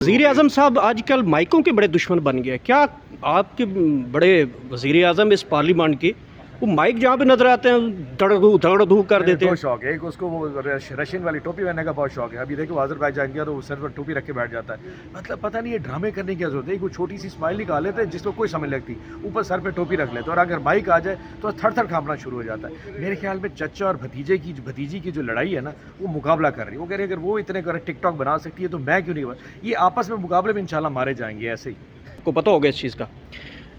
वज़ीर आज़म साहब आजकल माइकों के बड़े दुश्मन बन गए। क्या आपके बड़े वज़ीर आज़म इस पार्लियामेंट के, वो माइक जहाँ पे नजर आते हैं धड़ धू कर देते हैं। बहुत शौक है। एक उसको वो रशियन वाली टोपी पहनने का बहुत शौक है। अभी देखो अज़रबैजान गया तो वो सर पर टोपी रख के बैठ जाता है। मतलब पता नहीं ये ड्रामे करने की क्या जरूरत है। कोई छोटी सी स्माइल निकाल लेते हैं जिसको कोई समझ लगती, ऊपर सर पे टोपी रख लेते, और अगर बाइक आ जाए तो थर थर कांपना शुरू हो जाता है। मेरे ख्याल में चचा और भतीजी की जो लड़ाई है ना, वो मुकाबला कर रही है। वो कह रही है अगर वो इतने कर टिकटॉक बना सकती है तो मैं क्यों नहीं। ये आपस में मुकाबले में इंशाल्लाह मारे जाएंगे ऐसे ही। को पता होगा इस चीज़ का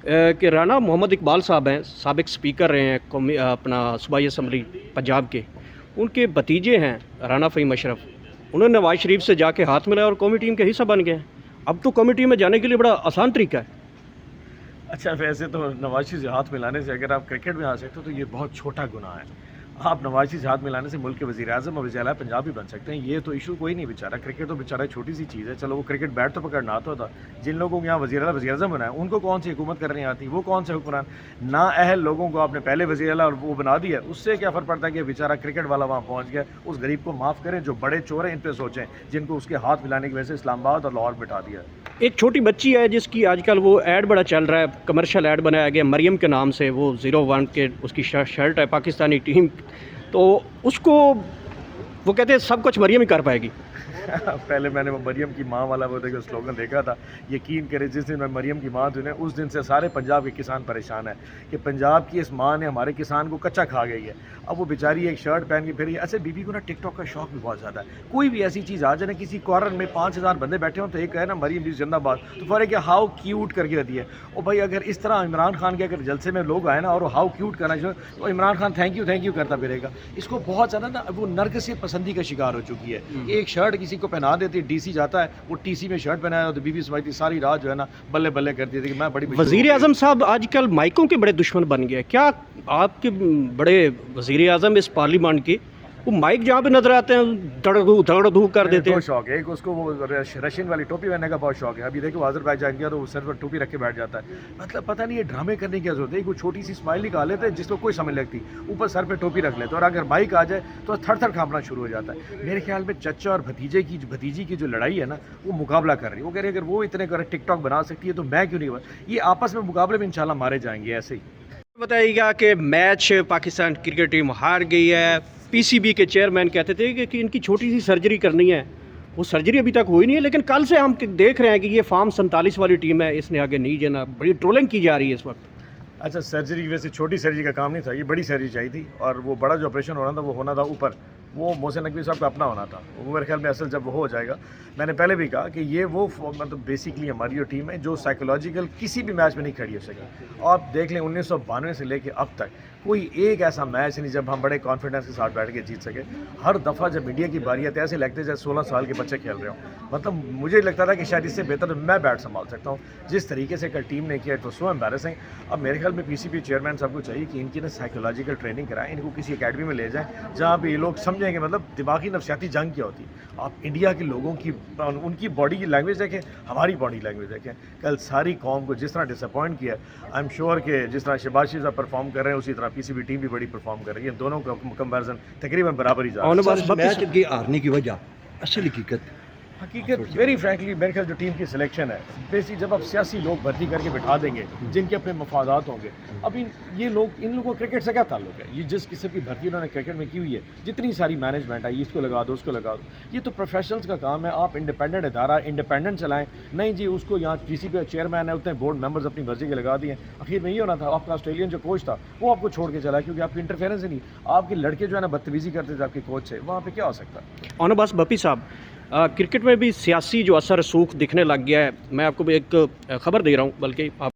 कि राना मोहम्मद इकबाल साहब हैं, साबिक स्पीकर रहे हैं अपना सूबाई असम्बली पंजाब के। उनके भतीजे हैं राना फ़हीम अशरफ, उन्होंने नवाज शरीफ से जाके हाथ मिलाया और कौमी टीम के हिस्सा बन गए। अब तो कौमी टीम में जाने के लिए बड़ा आसान तरीका है। अच्छा, वैसे तो नवाज शरीफ से हाथ मिलाने से अगर आप क्रिकेट में आ सकते हो तो ये बहुत छोटा गुनाह है। आप नवाज शरीफ से हाथ मिलाने से मुल्क के वज़ीर आज़म और वज़ीर पंजाब भी बन सकते हैं। ये तो इशू कोई नहीं। बेचारा क्रिकेट तो बेचारा छोटी सी चीज़ है। चलो वो क्रिकेट बैट तो पकड़ना आता था। जिन लोगों को यहाँ वज़ीर आज़म बनाया उनको कौन सी हुकूमत करनी आती, वो कौन से हुक्मरान ना अहल लोगों को आपने पहले वज़ीर आला और वो बना दिया। उससे क्या फ़र्क पड़ता है कि बेचारा क्रिकेट वाला वहाँ पहुँच गया। उस गरीब को माफ़ करें। जो बड़े चोर हैं इन पर सोचें, जिनको उसके हाथ मिलाने की वजह से इस्लामाबाद और लाहौर बिठा दिया। एक छोटी बच्ची है जिसकी आजकल वो ऐड बड़ा चल रहा है, कमर्शियल ऐड बनाया गया मरियम के नाम से। वो 01 के उसकी शर्ट है पाकिस्तानी टीम, तो उसको वो कहते हैं सब कुछ मरियम ही कर पाएगी। पहले मैंने वो मरियम की माँ वाला वो देखो स्लोगन देखा था। यकीन करें जिस दिन मैं मरियम की माँ चुने उस दिन से सारे पंजाब के किसान परेशान है कि पंजाब की इस माँ ने हमारे किसान को कच्चा खा गई है। अब वो बेचारी एक शर्ट पहन के फिर अच्छा, बीबी को ना टिकटॉक का शौक भी बहुत ज़्यादा है। कोई भी ऐसी चीज़ आ जाए ना, किसी कॉर्नर में 5000 बंदे बैठे हों तो एक है ना मरियम जी जिंदाबाद, तो फर्क है हाउ क्यूट करके रहती है। और भाई अगर इस तरह इमरान खान के अगर जलसे में लोग आए ना और हाउ क्यूट करना चाहिए तो इमरान खान थैंक यू करता फिरेगा। इसको बहुत ज़्यादा ना वो नरगिस पसंदी का शिकार हो चुकी है। एक शर्ट किसी को पहना देती है, डीसी जाता है वो टीसी में शर्ट पहनाया तो बीबी समझती सारी रात जो है ना बल्ले बल्ले करती थी कि मैं बड़ी। वज़ीर आज़म साहब आजकल माइकों के बड़े दुश्मन बन गए। क्या आपके बड़े वज़ीर आज़म इस पार्लियामेंट के, वो माइक जहाँ पे नजर आते हैं धड़ धू कर देते हैं। बहुत शौक है। एक उसको वो रशियन वाली टोपी पहनने का बहुत शौक है। अभी देखो अज़रबैजान गया तो वो सर पर टोपी रख के बैठ जाता है। मतलब पता नहीं ये ड्रामे करने की क्या जरूरत है। कोई छोटी सी स्माइल निकाल लेते हैं जिसको कोई समझ लगती, ऊपर सर पे टोपी रख लेते, और अगर बाइक आ जाए तो थर थर कांपना शुरू हो जाता है। मेरे ख्याल में चचा और भतीजी की जो लड़ाई है ना, वो मुकाबला कर रही है। वो कह रही है अगर वो इतने कर टिकटॉक बना सकती है तो मैं क्यों नहीं। ये आपस में मुकाबले में इंशाल्लाह मारे जाएंगे ऐसे ही। बताइएगा कि मैच पाकिस्तान क्रिकेट टीम हार गई है। पीसीबी के चेयरमैन कहते थे कि इनकी छोटी सी सर्जरी करनी है, वो सर्जरी अभी तक हुई नहीं है। लेकिन कल से हम देख रहे हैं कि ये फार्म 47 वाली टीम है, इसने आगे नहीं जाना। बड़ी ट्रोलिंग की जा रही है इस वक्त। अच्छा, सर्जरी वैसे छोटी सर्जरी का काम नहीं था, ये बड़ी सर्जरी चाहिए थी। और वो बड़ा जो ऑपरेशन होना था वो होना था ऊपर, वो मोहसिन नकवी साहब का अपना होना था। वो मेरे ख्याल में असल जब वो हो जाएगा, मैंने पहले भी कहा कि ये वो मतलब बेसिकली हमारी जो टीम है जो साइकोलॉजिकल किसी भी मैच में नहीं खड़ी हो सकी। आप देख लें 1992 से लेके अब तक कोई एक ऐसा मैच नहीं जब हम बड़े कॉन्फिडेंस के साथ बैठ के जीत सके। हर दफ़ा जब इंडिया की बारी आती है ऐसे लगते जैसे 16 साल के बच्चे खेल रहे हो। मतलब मुझे लगता था कि शायद इससे बेहतर मैं बैट संभाल सकता हूँ। जिस तरीके से कल टीम ने किया इट वाज सो एम्बैरेसिंग। अब मेरे ख्याल में पीसीबी चेयरमैन साहब को चाहिए कि इनकी ना साइकोलॉजिकल ट्रेनिंग कराएं, इनको किसी एकेडमी में ले जाएं जहाँ पे ये लोग समझेंगे मतलब दिमागी नफसियाती जंग क्या होती है। आप इंडिया के लोगों की उनकी बॉडी की लैंग्वेज देखें, हमारी बॉडी लैंग्वेज देखें। कल सारी कौम को जिस तरह डिसअपॉइंट किया, आई एम श्योर कि जिस तरह शहबाज शरीफ साहब परफॉर्म कर रहे हैं उसी तरह पीसीबी टीम भी बड़ी परफॉर्म कर रही है। दोनों का कंपैरिजन तकरीबन बराबर ही जा रहा है। मैच के हारने की वजह असल हकीकत वेरी फ्रैंकली मेरे ख्याल जो टीम की सिलेक्शन है बेसिक, जब आप सियासी लोग भर्ती करके बिठा देंगे जिनके अपने मफादात होंगे। अब ये लोग इन लोगों को क्रिकेट से क्या ताल्लुक है। ये जिस किस्म की भर्ती उन्होंने क्रिकेट में की हुई है, जितनी सारी मैनेजमेंट है, इसको लगा दो उसको लगा दो, ये तो प्रोफेशनल्स का काम है। आप इंडिपेंडेंट इदारा इंडिपेंडेंट चलाएं। नहीं जी, उसको यहाँ पीसीबी चेयरमैन है, उतने बोर्ड मेंबर्स अपनी मर्जी के लगा दिए। आखिर में ये होना था आपका ऑस्ट्रेलियन जो कोच था वो आपको छोड़ के चला क्योंकि आपकी इंटरफेरेंस ही नहीं। आपके लड़के जो है ना बदतमीजी करते थे आपके कोच से, वहाँ पे क्या हो सकता है। ऑनबस बपी साहब, क्रिकेट में भी सियासी जो असर सूख दिखने लग गया है। मैं आपको एक खबर दे रहा हूँ, बल्कि आप